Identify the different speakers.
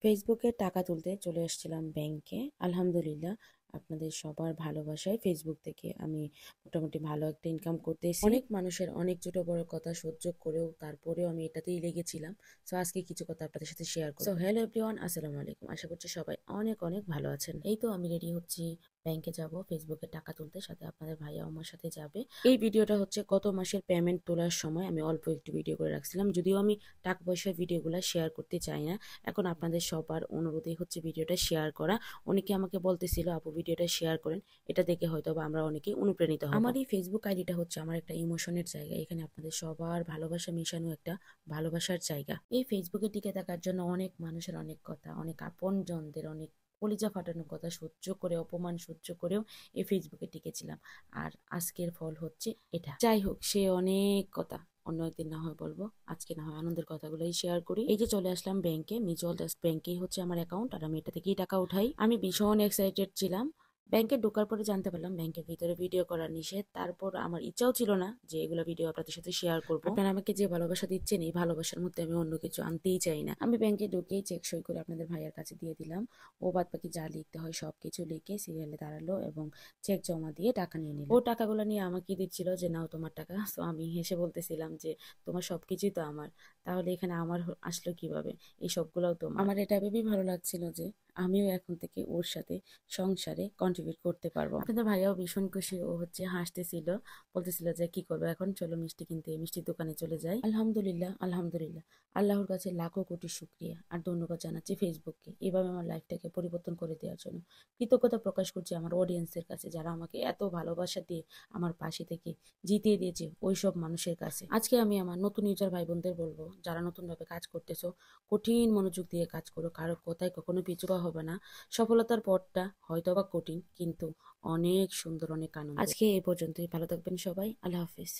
Speaker 1: ফেসবুকে টাকা তুলতে চলে আসছিলাম ব্যাংকে। আলহামদুলিল্লাহ, আপনাদের সবার ভালোবাসায় ফেসবুক থেকে আমি মোটামুটি ভালো একটা ইনকাম করতেছি। অনেক মানুষের অনেক ছোট বড় কথা সহ্য করেও তারপরেও আমি এটাতেই লেগেছিলাম। সো আজকে কিছু কথা আপনাদের সাথে শেয়ার করব। সো হ্যালো এভরিওয়ান, আসসালামু আলাইকুম। আশা করছি সবাই অনেক অনেক ভালো আছেন। এই তো আমি রেডি হচ্ছি, ব্যাংকে যাব ফেসবুকে টাকা তুলতে, সাথে আপনাদের ভাইয়া আমার সাথে যাবে। এই ভিডিওটা হচ্ছে গত মাসের পেমেন্ট তোলার সময় আমি অল্প একটু ভিডিও করে রাখছিলাম, যদিও আমি টাকা পয়সার ভিডিওগুলো শেয়ার করতে চাই না। এখন আপনাদের সবার অনুরোধই হচ্ছে ভিডিওটা শেয়ার করা। অনেকে আমাকে বলতেছিল আপু ভিডিওটা শেয়ার করেন, এটা দেখে হয়তো বা আমরা অনেকে অনুপ্রাণিত হব। আমার এই ফেসবুক আইডিটা হচ্ছে আমার একটা ইমোশনের জায়গা। এখানে আপনাদের সবার ভালোবাসা মেশানো একটা ভালোবাসার জায়গা। এই ফেসবুকে টিকে থাকার জন্য অনেক মানুষের অনেক কথা, অনেক আপনজনদের অনেক কলিজা ফাটানোর কথা সহ্য করে, অপমান সহ্য করেও এই ফেসবুকে টিকেছিলাম। আর আজকের ফল হচ্ছে এটা। যাই হোক, সে অনেক কথা অন্য একদিন না হয় বলবো, আজকে না হয় আনন্দের কথাগুলোই শেয়ার করি। এই যে চলে আসলাম ব্যাংকে, মিউচুয়াল ট্রাস্ট ব্যাংকেই হচ্ছে আমার অ্যাকাউন্ট, আর আমি এটা থেকেই টাকা উঠাই। আমি ভীষণ এক্সাইটেড ছিলাম। ব্যাংকে ঢোকার পরে জানতে পারলাম ব্যাংকের ভিতরে ভিডিও করার নিষেধ। তারপর আমার ইচ্ছাও ছিল না যে এগুলো ভিডিও আপনাদের সাথে শেয়ার করবো। আপনারা আমাকে যে ভালোবাসা দিচ্ছেন, এই ভালোবাসার মধ্যে আমি অন্য কিছু আনতেই চাই না। আমি ব্যাংকে ঢুকেই চেক সই করে আপনাদের ভাইয়ার কাছে দিয়ে দিলাম। ও বাদ বাকি যা লিখতে হয় সবকিছু লিখে সিরিয়ালে দাঁড়ালো এবং চেক জমা দিয়ে টাকা নিয়ে নিল। ও টাকাগুলো নিয়ে আমাকে দিচ্ছিল যে নাও তোমার টাকা। তো আমি হেসে বলতেছিলাম যে তোমার সবকিছুই তো আমার, তাহলে এখানে আমার আসলো কিভাবে? এই সবগুলোও তো আমার। এটা ভেবেই ভালো লাগছিল যে আমিও এখন থেকে ওর সাথে সংসারে কন্ট্রিবিউট করতে পারবো। আপনাদের ভাইয়াও ভীষণ খুশি, ও হচ্ছে হাসতেছিল, বলতেছিল যে কি করবো এখন, চলো মিষ্টি কিনতে, মিষ্টির দোকানে চলে যাই। আলহামদুলিল্লাহ, আলহামদুলিল্লাহ, আল্লাহর কাছে লাখো কোটি শুকরিয়া আর ধন্যবাদ জানাচ্ছি ফেসবুককে এভাবে আমার লাইফটাকে পরিবর্তন করে দেওয়ার জন্য। কৃতজ্ঞতা প্রকাশ করছি আমার অডিয়েন্সের কাছে, যারা আমাকে এত ভালোবাসা দিয়ে আমার পাশে থেকে জিতিয়ে দিয়েছে ওই সব মানুষের কাছে। আজকে আমি আমার নতুন ইউজার ভাই বোনদের বলবো, যারা নতুন ভাবে কাজ করতেছো, কঠিন মনোযোগ দিয়ে কাজ করো, কারো কথায় কখনো পিছু পা হবে না। সফলতার পথটা হয়তো বা কঠিন, কিন্তু অনেক সুন্দর, অনেক আনন্দ। আজকে এই পর্যন্তই, ভালো থাকবেন সবাই, আল্লাহ হাফিজ।